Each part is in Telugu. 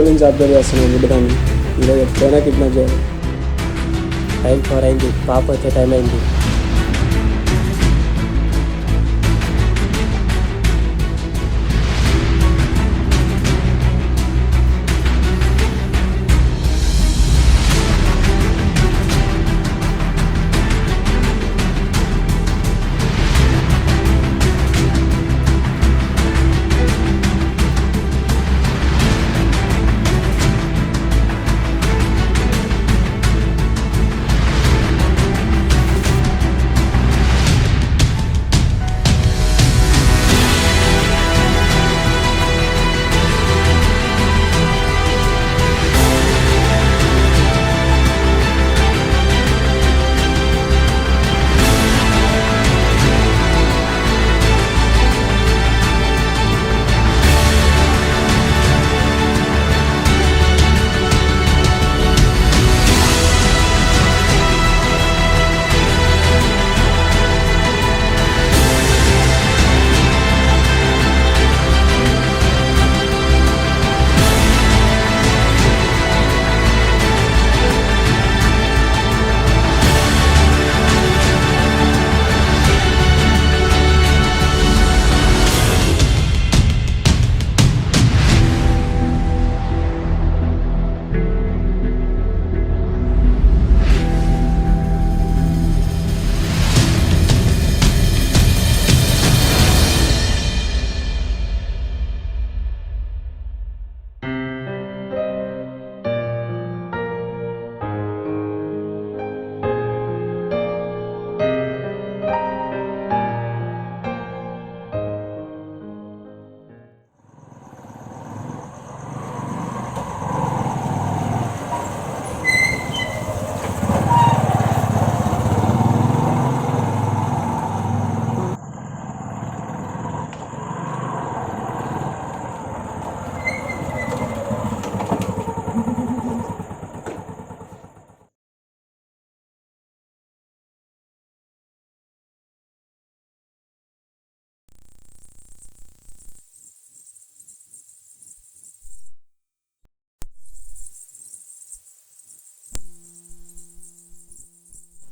రోజుల నుంచి అబ్జర్వ్ చేస్తున్నాను బిడ్డదాన్ని. ఇలా ఎప్పుడైనా కిడ్నాప్ చేయాలి. టైం 4 అయింది, పాప వచ్చే టైం అయింది.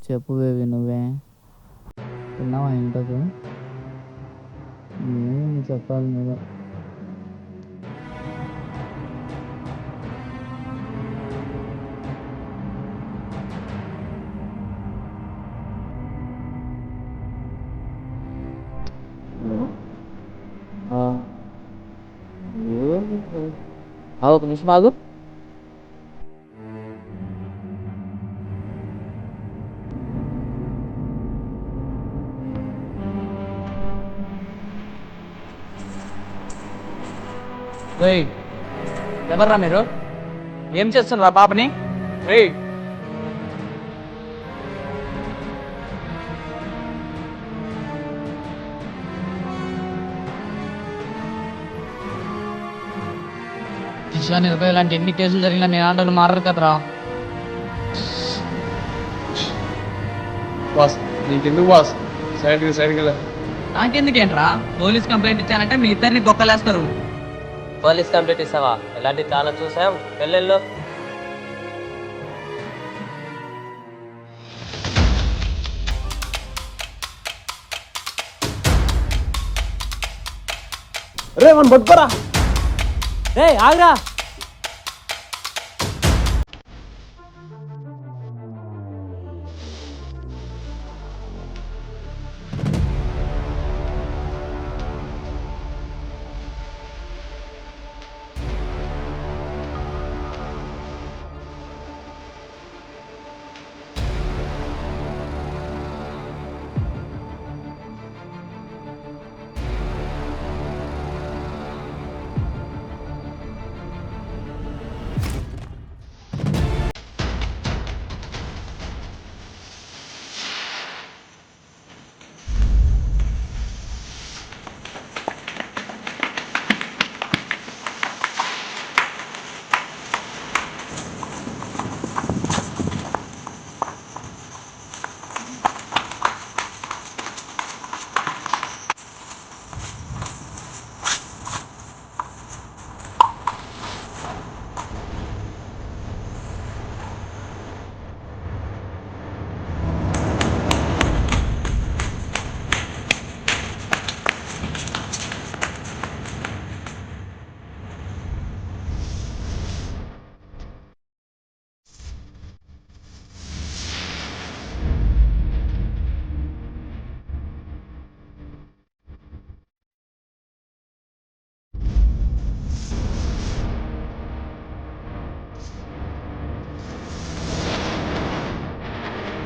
చెప్పు బేబీ, నువ్వే తిన్నావా? ఇంటకు ఏం చెప్పాలి మీరు. ఒక నిమిషం ఆగు. ఎవర్రా మీరు? ఏం చేస్తున్నారా పాపని? దిశా నిర్భయ లాంటి ఎన్ని కేసులు జరిగినా నేను ఆటలు మారరు కదరా. బాస్ నీకెందుకు బాస్? సైడ్కి నాకెందుకేంట్రా? పోలీస్ కంప్లైంట్ ఇచ్చానంటే మీ ఇద్దరిని బొక్కలేస్తారు. పోలీస్ కంప్లైంట్ ఇస్తావా? ఎలాంటి చాలా చూసాం. పెళ్ళిళ్ళు రే మన పట్టుకోరా. ఆగ్రా.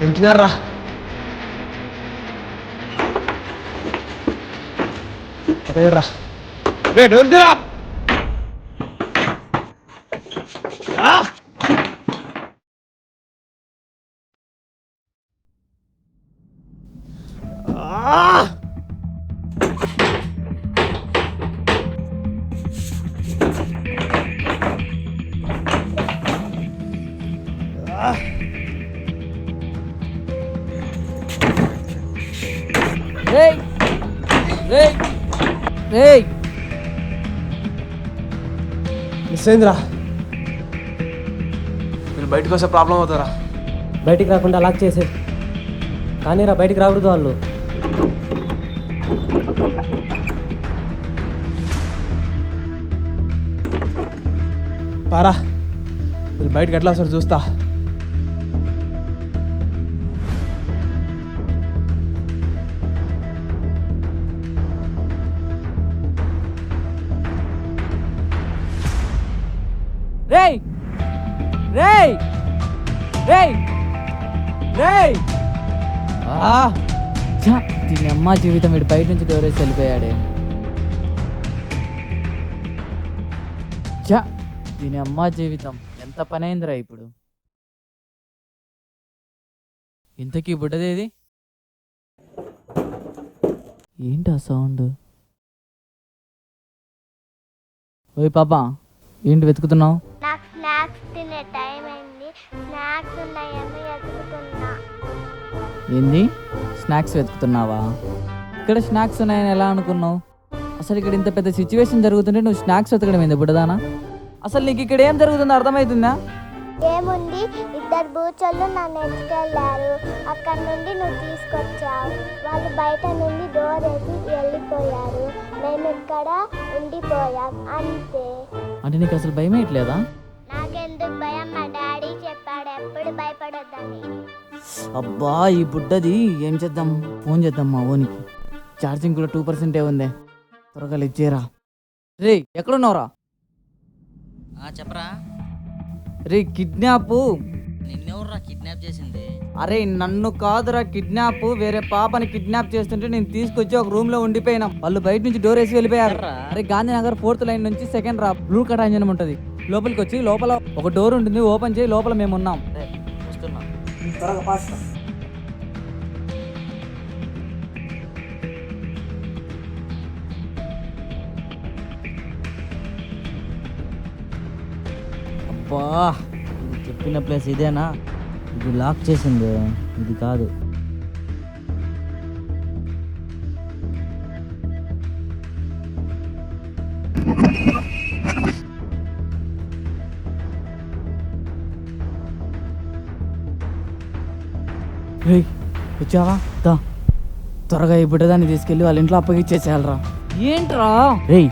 వెళ్తున్నారా రా రేట్ వద్దురా రేయ్ రేయ్ రేయ్ మిస్ అయిందిరా మీరు బయటకు వస్తే ప్రాబ్లం అవుతారా బయటికి రాకుండా లాక్ చేసే కానీ రా బయటికి రాకూడదు వాళ్ళు. పారా మీరు బయటకు ఎట్లా వస్తారు చూస్తా. రేయ్ రేయ్ రేయ్ రేయ్ దీని అమ్మ జీవితం వీడు బయట నుంచి డోరేసి వెళ్ళిపోయాడే. దీని అమ్మ జీవితం ఎంత పని అయిందిరా ఇప్పుడు. ఇంతకీ బుడ్డదేది ఏంటి ఆ సౌండ్? ఓయ్ పాపా ఏంటి వెతుకుతున్నావు? నాకు స్నాక్స్ తినే టైం అయింది. స్నాక్స్ ఉన్నాయేమో వెతుకుతున్నా. ఏంది స్నాక్స్ వెతుకుతున్నావా? ఇక్కడ స్నాక్స్ ఉన్నాయని ఎలా అనుకున్నావు? అసలు ఇక్కడ ఇంత పెద్ద సిచ్యువేషన్ జరుగుతుంటే నువ్వు స్నాక్స్ వెతకడం ఏంది బుడ్డదానా? అసలు నీకు ఇక్కడ ఏం జరుగుతుందో అర్థమవుతుందా? ఏముంది, ఇద్దరు బూచోళ్ళు నన్ను ఎత్తుకెళ్ళారు. అక్కడ నుండి నువ్వు తీసుకొచ్చావు. వాళ్ళు బయట నుండి డోర్ వేసి వెళ్ళిపోయారు. మేము ఇక్కడ ఉండిపోయాం అంతే. అంటే నీకు అసలు భయం వేయట్లేదా? నాకెందుకు భయం? మా డాడీ చెప్పాడు ఎప్పుడు భయపడొద్దని. అబ్బా ఈ బుడ్డది ఏం చేద్దాం? ఫోన్ చేద్దాం మా ఓనికి. ఛార్జింగ్ కూడా 2% ఉందే. త్వరగా ఇచ్చేరా. రే ఎక్కడున్నావురా? చెప్పరా. రే కిడ్నాప్. నిన్నెవర్రా కిడ్నాప్ చేసింది? అరే నన్ను కాదురా కిడ్నాప్, వేరే పాపని కిడ్నాప్ చేస్తుంటే నేను తీసుకొచ్చి ఒక రూమ్ లో ఉండిపోయినాం. వాళ్ళు బయట నుంచి డోర్ వేసి వెళ్ళిపోయారు. అరే గాంధీనగర్ 4th లైన్ నుంచి 2nd రా, బ్లూ కట్ అంజనం ఉంటది. లోపలికి వచ్చి లోపల ఒక డోర్ ఉంటుంది, ఓపెన్ చేయి. లోపల మేము ఉన్నాం. వస్తున్నా. అబ్బా చెప్పిన ప్లేస్ ఇదేనా? ఇది లాక్ చేసింది, ఇది కాదు. రే వచ్చావా? దా త్వరగా ఈ బుడ్డదాన్ని తీసుకెళ్ళి వాళ్ళ ఇంట్లో అప్పగిచ్చేసేయాలరా. ఏంట్రా? రేయ్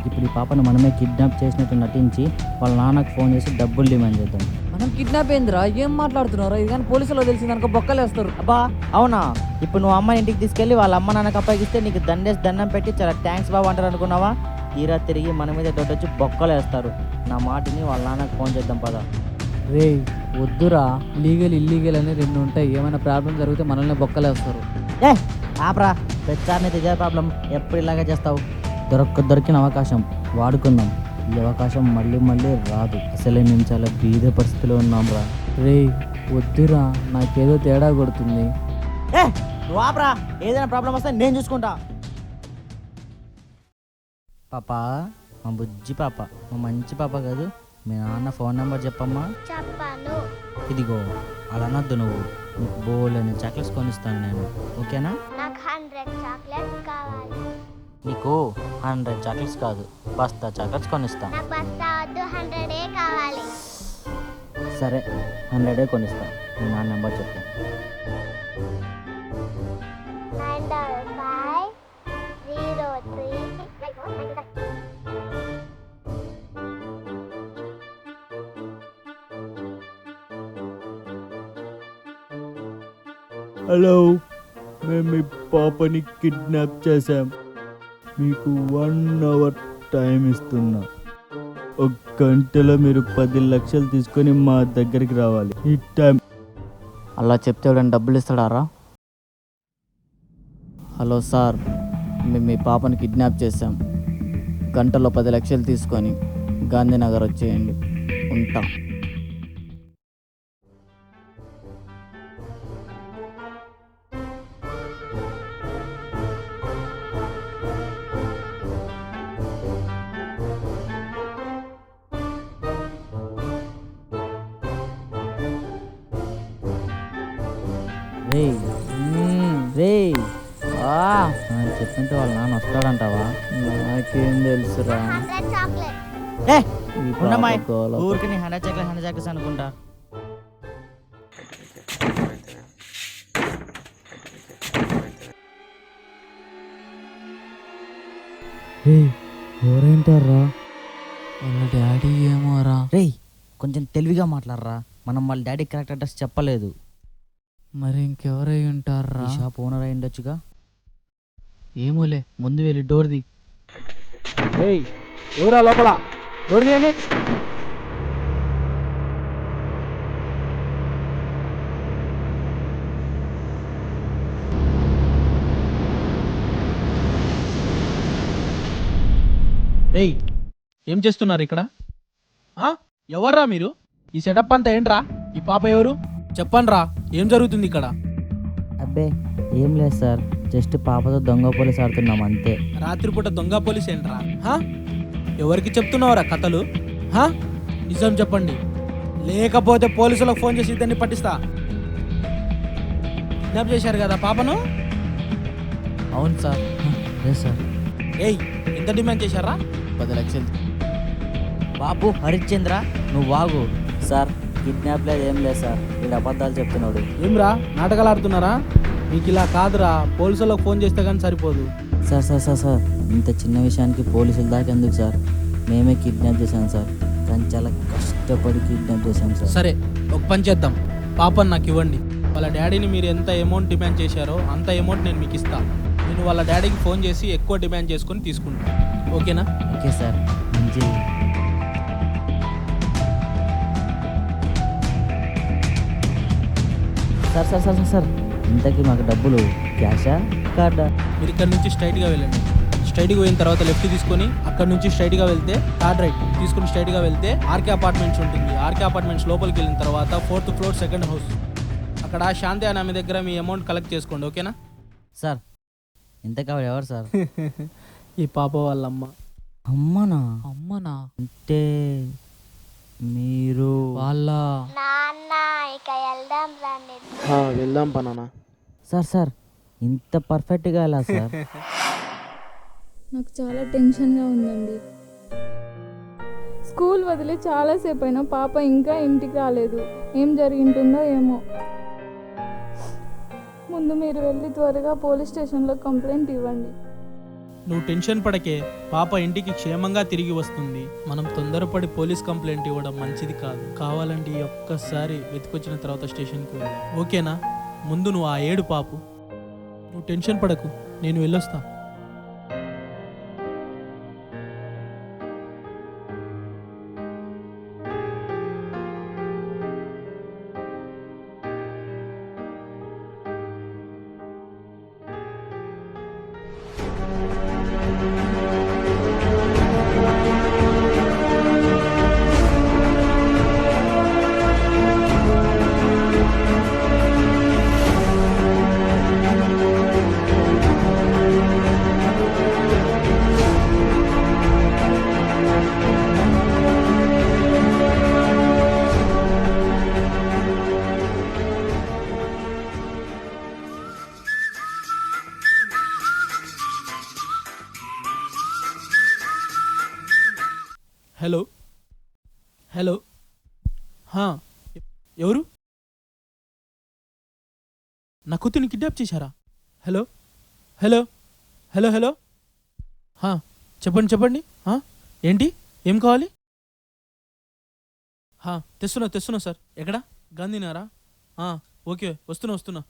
ఇప్పుడు ఈ పాపను మనమే కిడ్నాప్ చేసినట్టు నటించి వాళ్ళ నాన్నకు ఫోన్ చేసి డబ్బులు డిమాండ్ చేద్దాం. మనం కిడ్నాప్ ఏందిరా? ఏం మాట్లాడుతున్నారా? ఇది కానీ పోలీసులో తెలిసిందనుకో బొక్కలేస్తారు. అబ్బా అవునా? ఇప్పుడు నువ్వు అమ్మాయి ఇంటికి తీసుకెళ్ళి వాళ్ళ అమ్మ నాన్నకు అప్పగిస్తే నీకు దండేసి దండం పెట్టి చాలా థ్యాంక్స్ బాబు అంటారు అనుకున్నావా? తీరా తిరిగి మన మీద దొడ్డొచ్చి బొక్కలు వేస్తారు. నా మాటిని వాళ్ళ నాన్నకు ఫోన్ చేద్దాం పదా. రే వద్దురా, లీగల్ ఇల్లీగల్ అని 2 ఉంటాయి. ఏమైనా ప్రాబ్లం జరిగితే మనల్ని బొక్కలేస్తారు. ఆపరా, ప్రచారణ ఇదే ప్రాబ్లం. ఎప్పుడు ఇలాగే చేస్తావు? దొరికిన అవకాశం వాడుకుందాం. ఈ అవకాశం మళ్ళీ మళ్ళీ రాదు. అసలే మేము చాలా బీద పరిస్థితిలో ఉన్నాం రా. రే వద్దురా, నాకేదో తేడా కొడుతుంది. నువ్వు ఆపరా, ఏదైనా ప్రాబ్లం వస్తే నేను చూసుకుంటా. పాపా, మా బుజ్జి పాప, మా మంచి పాప కాదు. మీ నాన్న ఫోన్ నెంబర్ చెప్పమ్మా. చెప్పాను. ఇదిగో అలా అనొద్దు నువ్వు. నీకు బోల్డని చాక్లెట్స్ కొనిస్తాను నేను, ఓకేనా? నాకు 100 చాక్లెట్స్ కావాలి. నీకు 100 చాక్లెట్స్ కాదు, బస్తా చాక్లెట్స్ కొనిస్తా. నాకు బస్తా వద్దు, 100 కావాలి. సరే 100 కొనిస్తా. మీ నాన్న నెంబర్ చెప్పు. 95503. హలో, మేము మీ పాపని కిడ్నాప్ చేశాం. మీకు 1 అవర్ టైం ఇస్తున్నా. 1 గంటలో మీరు 10 లక్షలు తీసుకొని మా దగ్గరికి రావాలి. ఈ టైం అలా చెప్తే ఎవడైనా డబ్బులు ఇస్తాడారా? హలో సార్, మేము మీ పాపని కిడ్నాప్ చేశాం. గంటలో 10 లక్షలు తీసుకొని గాంధీనగర్ వచ్చేయండి. ఉంటా. రేయ్ చెప్తుంటే వాళ్ళ నాన్న వస్తాడంటావా? నాకేం తెలుసురా. 100 చాక్లెట్. ఊరికి నీ హండ్రెడ్ చెక్లెస్ అనుకుంటా. ఎవరేంటారా? వాళ్ళ డాడీ ఏమోరా. రేయ్ కొంచెం తెలివిగా మాట్లాడరా. మనం వాళ్ళ డాడీ కరెక్ట్ అడ్రస్ చెప్పలేదు. మరి ఇంకెవరై ఉంటారా? ఈ షాప్ ఓనర్ అయి ఉండొచ్చుగా. ఏమోలే, ముందు వెళ్ళి డోర్ది. ఎవరా లోపల? డోర్ తీయండి. ఏయ్, ఏం చేస్తున్నారు ఇక్కడ? ఎవర్రా మీరు? ఈ సెటప్ అంతా ఏంట్రా? ఈ పాప ఎవరు? చెప్పండ్రా, ఏం జరుగుతుంది ఇక్కడ? అబ్బే ఏం లేదు సార్, జస్ట్ పాపతో దొంగ పోలీస్ ఆడుతున్నాం అంతే. రాత్రిపూట దొంగ పోలీస్ ఏంట్రా? ఎవరికి చెప్తున్నావురా కథలు? నిజం చెప్పండి, లేకపోతే పోలీసులకు ఫోన్ చేసి ఇద్దరిని పట్టిస్తా. కిడ్నాప్ చేశారు కదా పాపను? అవును సార్. లేదు సార్. ఏయ్, ఎంత డిమాండ్ చేశారా? 10 లక్షలు. బాబు హరిశ్చంద్ర, నువ్వు వాగు. సార్ కిడ్నాప్ లేదు, ఏం లేదు సార్, వీడు అబద్ధాలు చెప్తున్నాడు. ఏమ్రా, నాటకాలు ఆడుతున్నారా? మీకు ఇలా కాదురా, పోలీసులకు ఫోన్ చేస్తే కానీ సరిపోదు. సార్ సార్ సార్ సార్ ఇంత చిన్న విషయానికి పోలీసులు దాకా ఎందుకు సార్? మేమే కిడ్నాప్ చేశాం సార్, కానీ చాలా కష్టపడి కిడ్నాప్ చేశాం సార్. సరే, ఒక పని చేద్దాం, పాపని నాకు ఇవ్వండి. వాళ్ళ డాడీని మీరు ఎంత అమౌంట్ డిమాండ్ చేశారో అంత అమౌంట్ నేను మీకు ఇస్తాను. నేను వాళ్ళ డాడీకి ఫోన్ చేసి ఎక్కువ డిమాండ్ చేసుకొని తీసుకుంటాను. ఓకేనా? ఓకే సార్, మంచిది. సార్ సార్ సార్ సార్ ఇంతకీ మాకు డబ్బులు క్యాషా కార్డా? మీరు ఇక్కడ నుంచి స్ట్రైట్గా వెళ్ళండి. స్ట్రైట్గా పోయిన తర్వాత లెఫ్ట్ తీసుకొని అక్కడ నుంచి స్ట్రైట్గా వెళ్తే థర్డ్ రైట్ తీసుకుని స్ట్రైట్గా వెళ్తే ఆర్కే అపార్ట్మెంట్స్ ఉంటుంది. ఆర్కే అపార్ట్మెంట్స్ లోపలికి వెళ్ళిన తర్వాత 4th ఫ్లోర్ 2nd హౌస్, అక్కడ శాంతి అనే ఆమె దగ్గర మీ అమౌంట్ కలెక్ట్ చేసుకోండి. ఓకేనా? సార్ ఇంతకీ ఆవిడ ఎవరు సార్? ఈ పాప వాళ్ళ అమ్మ. అమ్మనా? అమ్మనా? అంటే మీరు వాళ్ళ నాన్న ఇక వెళ్దాం రండి. వెళ్దాం పనానా. సార్ సార్ ఇంత పర్ఫెక్ట్గా ఎలా సార్? నాకు చాలా టెన్షన్గా ఉందండి. స్కూల్ వదిలి చాలాసేపు అయినా పాప ఇంకా ఇంటికి రాలేదు. ఏం జరిగింటుందో ఏమో. ముందు మీరు వెళ్ళి త్వరగా పోలీస్ స్టేషన్లో కంప్లైంట్ ఇవ్వండి. నువ్వు టెన్షన్ పడకే, పాప ఇంటికి క్షేమంగా తిరిగి వస్తుంది. మనం తొందరపడి పోలీస్ కంప్లైంట్ ఇవ్వడం మంచిది కాదు. కావాలంటే ఈ ఒక్కసారి వెతికొచ్చిన తర్వాత స్టేషన్కి వెళ్దాం. ఓకేనా? ముందు నువ్వు ఆ ఏడు పాపు. నువ్వు టెన్షన్ పడకు, నేను వెళ్ళొస్తా. హలో హలో, ఎవరు? నా కూతుర్ని కిడ్నాప్ చేశారా? హలో హలో హలో హలో, చెప్పండి చెప్పండి. ఏంటి, ఏం కావాలి? తెస్తున్నా సార్. ఎక్కడ? గాంధీనగరా? ఓకే, వస్తున్నా.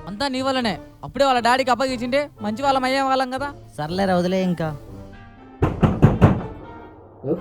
అంతా నీ వల్లనే. అప్పుడే వాళ్ళ డాడీకి అప్పగించింటే మంచి వాళ్ళం అయ్యే వాళ్ళం కదా. సర్లేరా వదిలే ఇంకా. హలో